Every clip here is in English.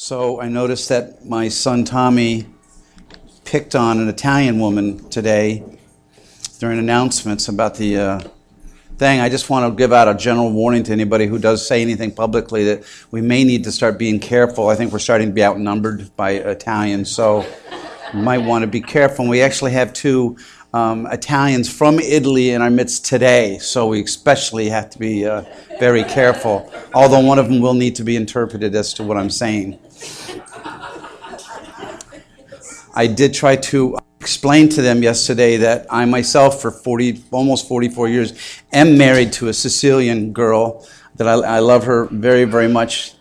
So I noticed that my son Tommy picked on an Italian woman today during announcements about the thing. I just want to give out a general warning to anybody who does say anything publicly that we may need to start being careful. I think we're starting to be outnumbered by Italians, so we might want to be careful. And we actually have two Italians from Italy in our midst today, so we especially have to be very careful, although one of them will need to be interpreted as to what I'm saying. I did try to explain to them yesterday that I myself, for almost 44 years, am married to a Sicilian girl, that I love her very, very much.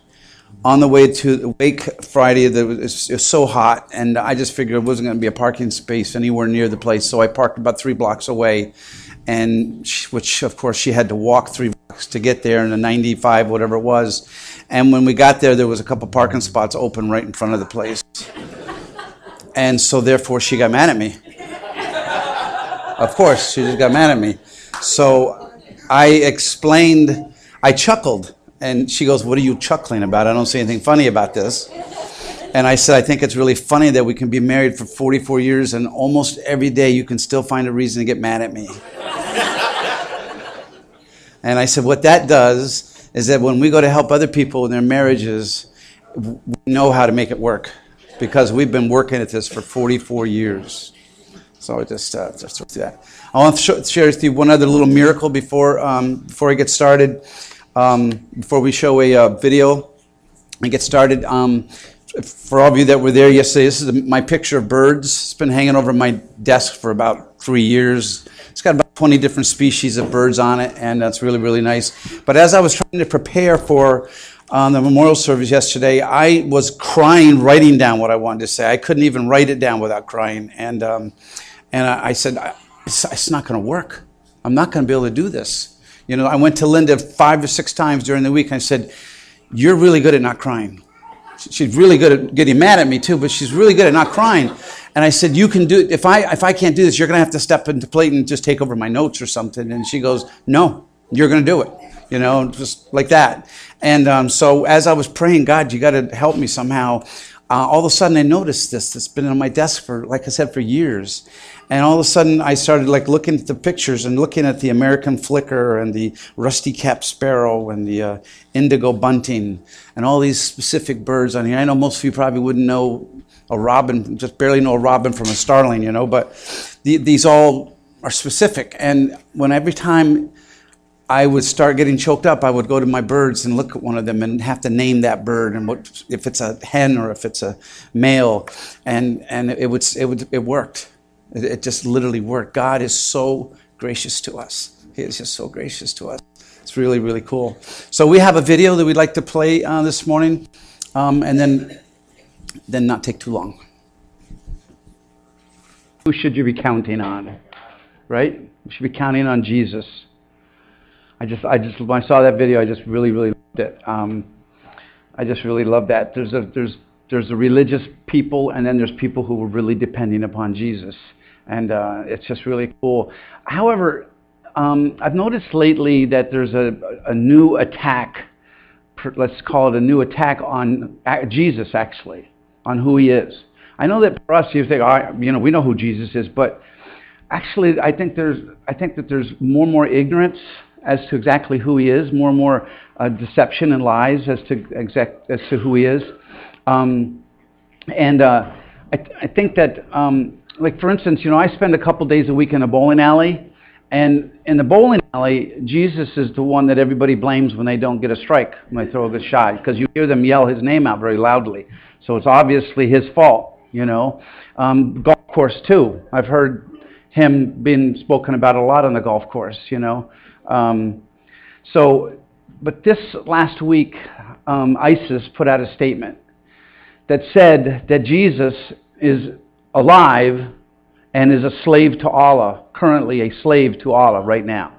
On the way to the Wake Friday, it was so hot, and I just figured it wasn't going to be a parking space anywhere near the place, so I parked about 3 blocks away, which of course she had to walk 3 blocks to get there in a 95, whatever it was. And when we got there was a couple parking spots open right in front of the place. And so therefore she got mad at me. Of course, she just got mad at me. So I chuckled. And she goes, "What are you chuckling about? I don't see anything funny about this." And I said, "I think it's really funny that we can be married for 44 years and almost every day you can still find a reason to get mad at me." And I said, what that does is that when we go to help other people in their marriages, we know how to make it work because we've been working at this for 44 years. So just that. I want to share with you one other little miracle before I get started. Before we show a video and get started, for all of you that were there yesterday, this is my picture of birds. It's been hanging over my desk for about 3 years. It's got about 20 different species of birds on it, and that's really, really nice. But as I was trying to prepare for the memorial service yesterday, I was crying, writing down what I wanted to say. I couldn't even write it down without crying. And I said, it's not going to work. I'm not going to be able to do this. You know, I went to Linda 5 or 6 times during the week, and I said, "You're really good at not crying." She's really good at getting mad at me too, but she's really good at not crying. And I said, "You can do it. If I can't do this, you're going to have to step into plate and just take over my notes or something." And she goes, "No, you're going to do it." You know, just like that. And so as I was praying, "God, you got to help me somehow," all of a sudden I noticed this. It's been on my desk for, like I said, for years. And all of a sudden I started looking at the pictures and looking at the American flicker and the rusty-capped sparrow and the indigo bunting and all these specific birds on here. I know most of you probably wouldn't know a robin, just barely know a robin from a starling, you know, but these all are specific. And every time I would start getting choked up, I would go to my birds and look at one of them and have to name that bird and if it's a hen or if it's a male, and it worked. It just literally worked. God is so gracious to us. He is just so gracious to us. It's really, really cool. So we have a video that we'd like to play this morning, and then not take too long. Who should you be counting on? Right? You should be counting on Jesus. When I saw that video, I just really, really loved it. I just really love that. There's the religious people, and then there's people who were really depending upon Jesus. And it's just really cool. However, I've noticed lately that there's a new attack, let's call it a new attack on Jesus, actually, on who he is. I know that for us, you think, we know who Jesus is, but actually, I think that there's more and more ignorance as to exactly who he is, more and more deception and lies as to who he is. I think that, for instance, I spend a couple days a week in a bowling alley, and in the bowling alley, Jesus is the one that everybody blames when they don't get a strike, when they throw a good shot, because you hear them yell his name out very loudly. So it's obviously his fault, Golf course, too. I've heard him being spoken about a lot on the golf course, But this last week, ISIS put out a statement that said that Jesus is alive and is a slave to Allah, currently a slave to Allah right now.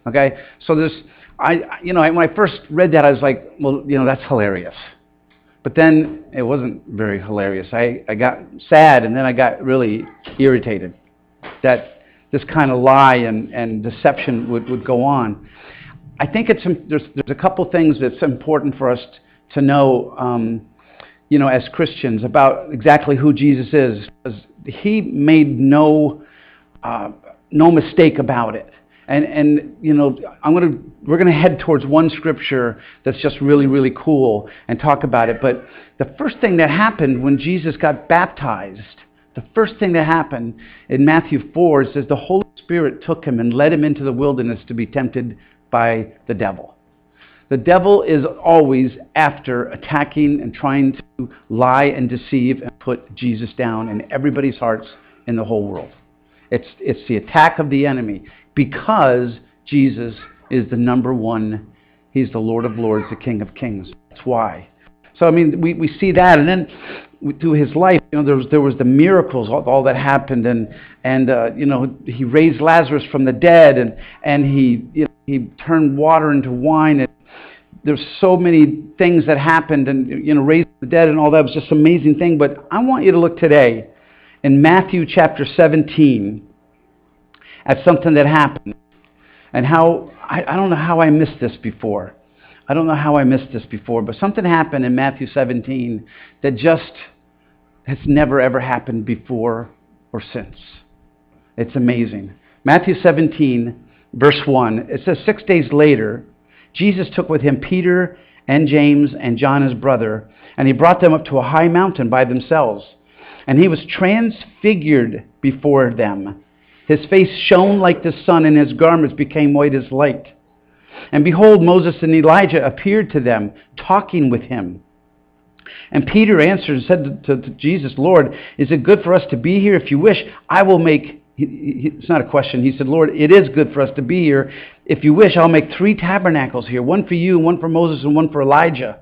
Okay? So when I first read that, I was like, well, that's hilarious. But then it wasn't very hilarious. I got sad, and then I got really irritated that this kind of lie and deception would go on. I think there's a couple things that's important for us to know as Christians about exactly who Jesus is. Because he made no mistake about it. And we're gonna head towards one scripture that's just really, really cool and talk about it. But the first thing that happened when Jesus got baptized, the first thing that happened in Matthew 4 says the Holy Spirit took him and led him into the wilderness to be tempted by the devil. The devil is always after attacking and trying to lie and deceive and put Jesus down in everybody's hearts in the whole world. It's the attack of the enemy because Jesus is the number one. He's the Lord of Lords, the King of Kings. That's why. So, I mean, we see that. And then through his life, there was the miracles, all that happened. And he raised Lazarus from the dead. And he turned water into wine. And there's so many things that happened. And, raised the dead and all that was just an amazing thing. But I want you to look today in Matthew chapter 17 at something that happened. And how, I don't know how I missed this before. But something happened in Matthew 17 that just has never ever happened before or since. It's amazing. Matthew 17, verse 1, it says, 6 days later, Jesus took with him Peter and James and John his brother, and he brought them up to a high mountain by themselves. And he was transfigured before them. His face shone like the sun, and his garments became white as light. And behold, Moses and Elijah appeared to them, talking with him. And Peter answered and said to Jesus, Lord, is it good for us to be here? If you wish, I will make... It's not a question. He said, Lord, it is good for us to be here. If you wish, I'll make 3 tabernacles here, one for you, one for Moses, and one for Elijah.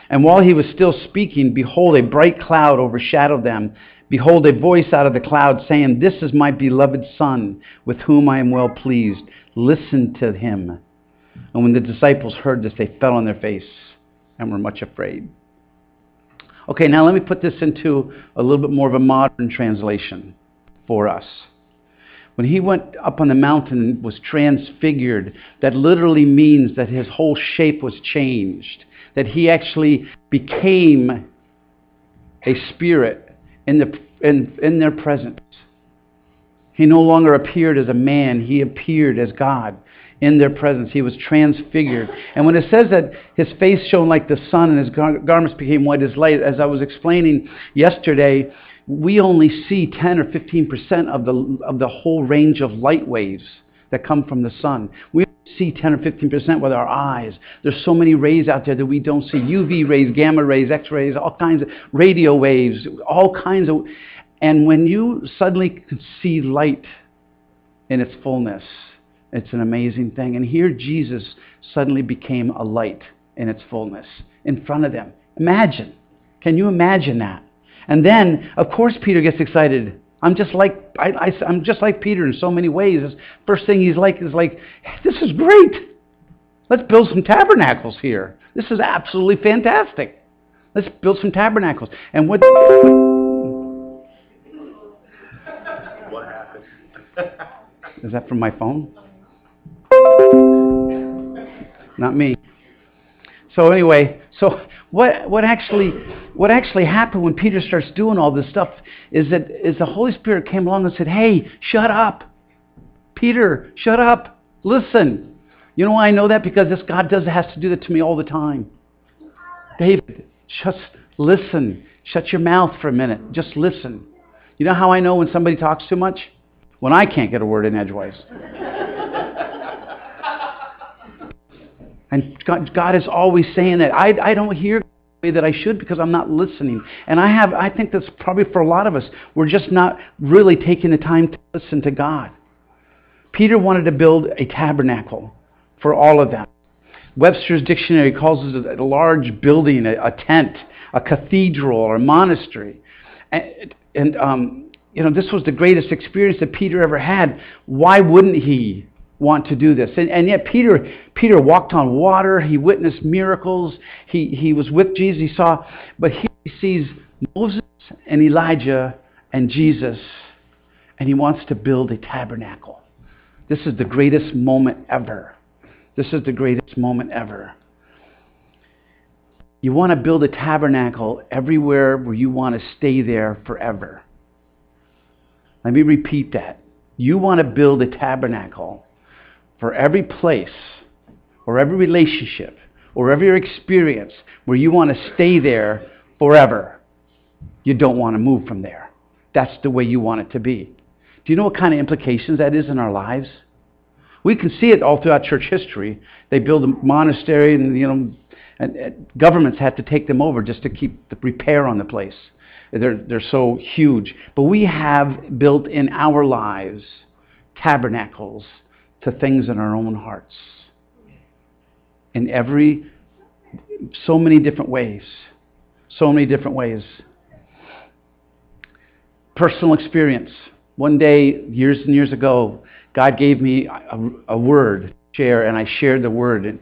And while he was still speaking, behold, a bright cloud overshadowed them. Behold, a voice out of the cloud saying, this is my beloved Son, with whom I am well pleased. Listen to him. And when the disciples heard this, they fell on their face and were much afraid. Okay, now let me put this into a little bit more of a modern translation for us. When he went up on the mountain and was transfigured, that literally means that his whole shape was changed. That he actually became a spirit in their presence. He no longer appeared as a man. He appeared as God in their presence. He was transfigured. And when it says that his face shone like the sun and his garments became white as light, as I was explaining yesterday, we only see 10 or 15% of the whole range of light waves that come from the sun. We see 10 or 15% with our eyes. There's so many rays out there that we don't see. UV rays, gamma rays, X-rays, all kinds of radio waves, all kinds of... And when you suddenly could see light in its fullness, it's an amazing thing. And here Jesus suddenly became a light in its fullness in front of them. Imagine. Can you imagine that? And then, of course, Peter gets excited. I'm just like Peter in so many ways. The first thing he's like is like, this is great. Let's build some tabernacles here. This is absolutely fantastic. Let's build some tabernacles. And what happened? Is that from my phone? Not me. So anyway, what actually happened when Peter starts doing all this stuff is the Holy Spirit came along and said, hey, shut up. Peter, shut up. Listen. You know why I know that? Because this God has to do that to me all the time. David, just listen. Shut your mouth for a minute. Just listen. You know how I know when somebody talks too much? When I can't get a word in edgewise. And God is always saying that. I don't hear the way that I should because I'm not listening. And I think that's probably for a lot of us. We're just not really taking the time to listen to God. Peter wanted to build a tabernacle for all of them. Webster's dictionary calls it a large building, a tent, a cathedral, or a monastery. And this was the greatest experience that Peter ever had. Why wouldn't he want to do this? And yet Peter walked on water. He witnessed miracles. He was with Jesus. But here he sees Moses and Elijah and Jesus, and he wants to build a tabernacle. This is the greatest moment ever. This is the greatest moment ever. You want to build a tabernacle everywhere where you want to stay there forever. Let me repeat that. You want to build a tabernacle for every place or every relationship or every experience where you want to stay there forever. You don't want to move from there. That's the way you want it to be. Do you know what kind of implications that is in our lives? We can see it all throughout church history. They build a monastery and governments had to take them over just to keep the repair on the place. They're so huge. But we have built in our lives tabernacles to things in our own hearts. In so many different ways. So many different ways. Personal experience. One day, years and years ago, God gave me a word to share, and I shared the word. And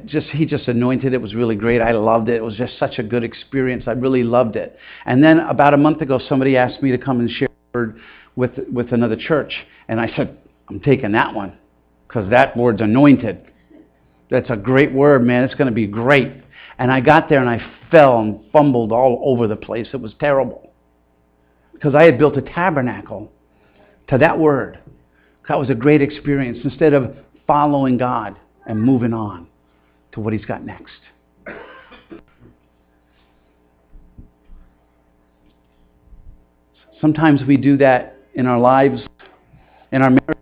He just anointed it. It was really great. I loved it. It was just such a good experience. I really loved it. And then about a month ago, somebody asked me to come and share the word with another church. And I said, I'm taking that one because that word's anointed. That's a great word, man. It's going to be great. And I got there and I fell and fumbled all over the place. It was terrible. Because I had built a tabernacle to that word. That was a great experience instead of following God and moving on to what He's got next. Sometimes we do that in our lives, in our marriage.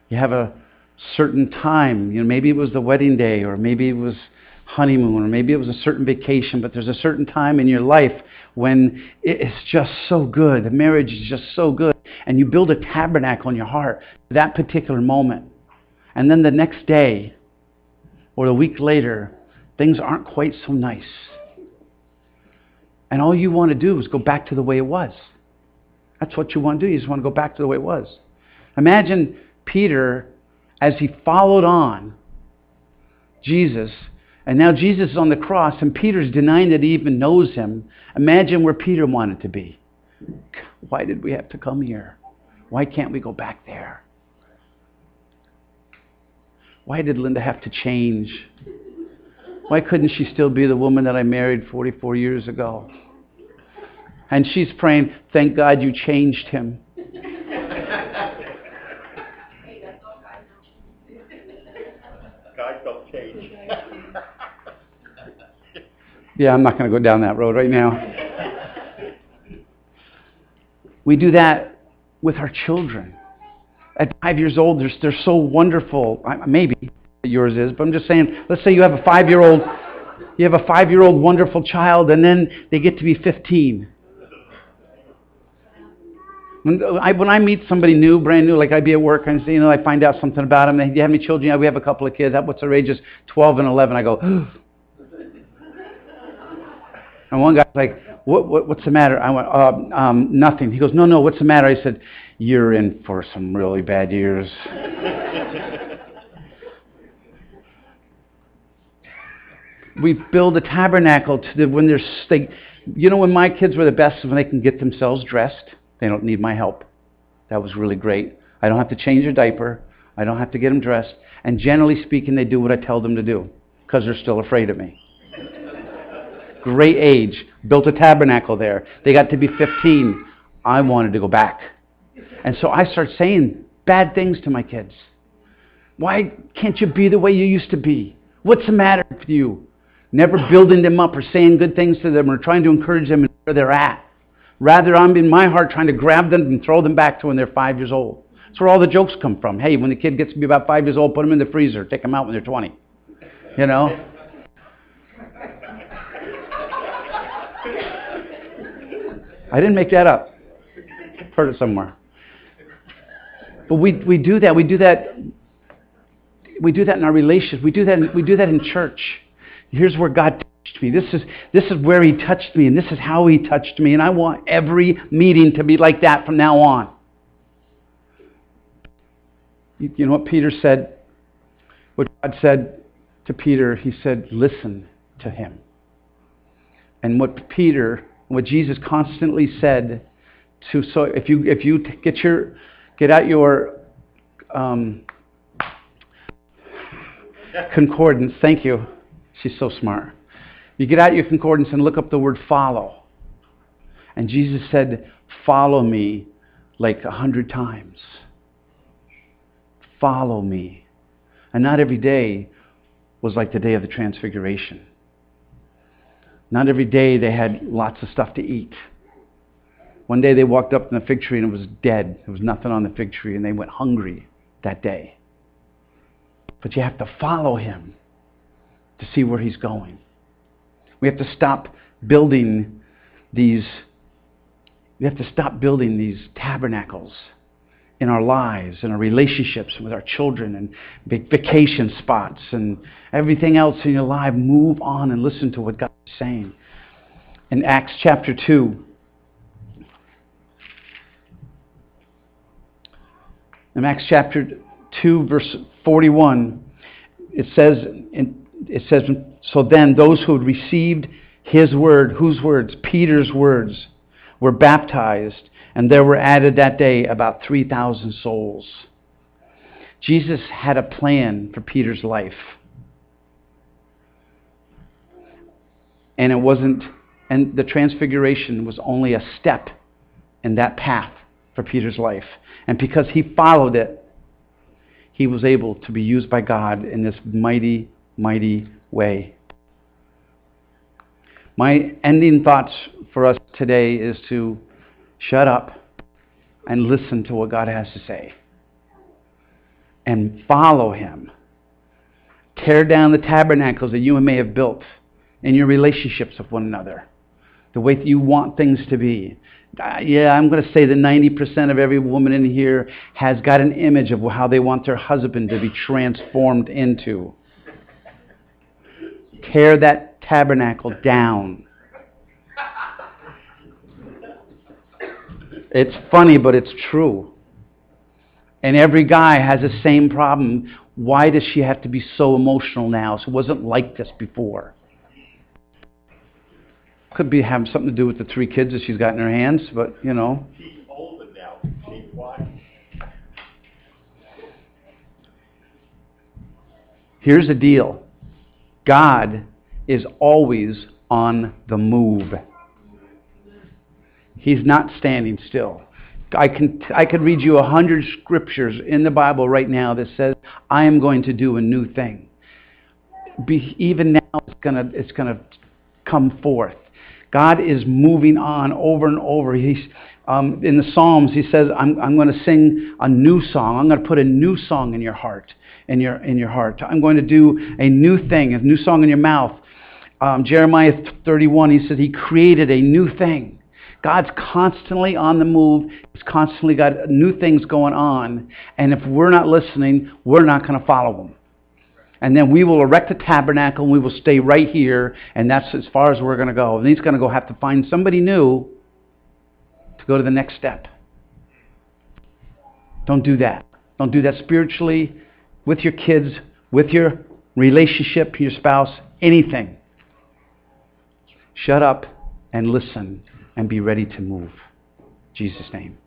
You have a certain time, maybe it was the wedding day, or maybe it was honeymoon, or maybe it was a certain vacation, but there's a certain time in your life when it's just so good. The marriage is just so good. And you build a tabernacle in your heart for that particular moment. And then the next day, or a week later, things aren't quite so nice. And all you want to do is go back to the way it was. That's what you want to do. You just want to go back to the way it was. Imagine Peter as he followed on Jesus. And now Jesus is on the cross, and Peter's denying that he even knows Him. Imagine where Peter wanted to be. Why did we have to come here? Why can't we go back there? Why did Linda have to change? Why couldn't she still be the woman that I married 44 years ago? And she's praying, thank God you changed him. God don't change. Yeah, I'm not going to go down that road right now. We do that with our children. At 5 years old, they're so wonderful. Maybe yours is, but I'm just saying, let's say you have a 5-year-old, wonderful child, and then they get to be 15. When I meet somebody new, brand new, like I'd be at work and I find out something about them. Do you have any children? Yeah, we have a couple of kids. What's their ages? 12 and 11. I go, and one guy's like, what's the matter? I went, nothing. He goes, no, what's the matter? I said, you're in for some really bad years. We build a tabernacle when when my kids were the best is when they can get themselves dressed. They don't need my help. That was really great. I don't have to change their diaper. I don't have to get them dressed. And generally speaking, they do what I tell them to do because they're still afraid of me. Great age. Built a tabernacle there. They got to be 15. I wanted to go back. And so I start saying bad things to my kids. Why can't you be the way you used to be? What's the matter with you? Never building them up or saying good things to them or trying to encourage them where they're at. Rather, I'm in my heart trying to grab them and throw them back to when they're 5 years old. That's where all the jokes come from. Hey, when the kid gets to be about 5 years old, put them in the freezer. Take them out when they're 20. You know? I didn't make that up. Heard it somewhere. But we do that. We do that in our relationships. We do that in church. Here's where God touched me. This is where He touched me, and this is how He touched me. And I want every meeting to be like that from now on. You know what Peter said? What God said to Peter, He said, listen to him. And what Jesus constantly said so if you get out your concordance, thank you. She's so smart. You get out your concordance and look up the word follow. And Jesus said, follow me like 100 times. Follow me. And not every day was like the day of the Transfiguration. Not every day they had lots of stuff to eat. One day they walked up to the fig tree and it was dead. There was nothing on the fig tree and they went hungry that day. But you have to follow him to see where he's going. We have to stop building these tabernacles in our lives, in our relationships with our children, and vacation spots and everything else in your life. Move on and listen to what God is saying. In Acts chapter 2, verse 41, it says, so then those who had received his word, whose words? Peter's words, were baptized, and there were added that day about 3,000 souls. Jesus had a plan for Peter's life. And the Transfiguration was only a step in that path for Peter's life. And because he followed it, he was able to be used by God in this mighty, mighty way. My ending thoughts for us today is to shut up and listen to what God has to say. And follow him. Tear down the tabernacles that you may have built in your relationships with one another. The way that you want things to be. I'm going to say that 90% of every woman in here has got an image of how they want their husband to be transformed into. Tear that tabernacle down. It's funny, but it's true. And every guy has the same problem. Why does she have to be so emotional now? She wasn't like this before. Could be having something to do with the 3 kids that she's got in her hands, but She's older now. She's wise. Here's the deal. God is always on the move. He's not standing still. I could read you 100 scriptures in the Bible right now that says, I am going to do a new thing. Even now, it's gonna come forth. God is moving on over and over. He's in the Psalms. He says, "I'm going to sing a new song. I'm going to put a new song in your heart, in your heart. I'm going to do a new thing, a new song in your mouth." Jeremiah 31. He says He created a new thing. God's constantly on the move. He's constantly got new things going on. And if we're not listening, we're not going to follow Him. And then we will erect a tabernacle and we will stay right here, and that's as far as we're going to go. And He's going to have to find somebody new to go to the next step. Don't do that. Don't do that spiritually, with your kids, with your relationship, your spouse, anything. Shut up and listen and be ready to move. In Jesus' name.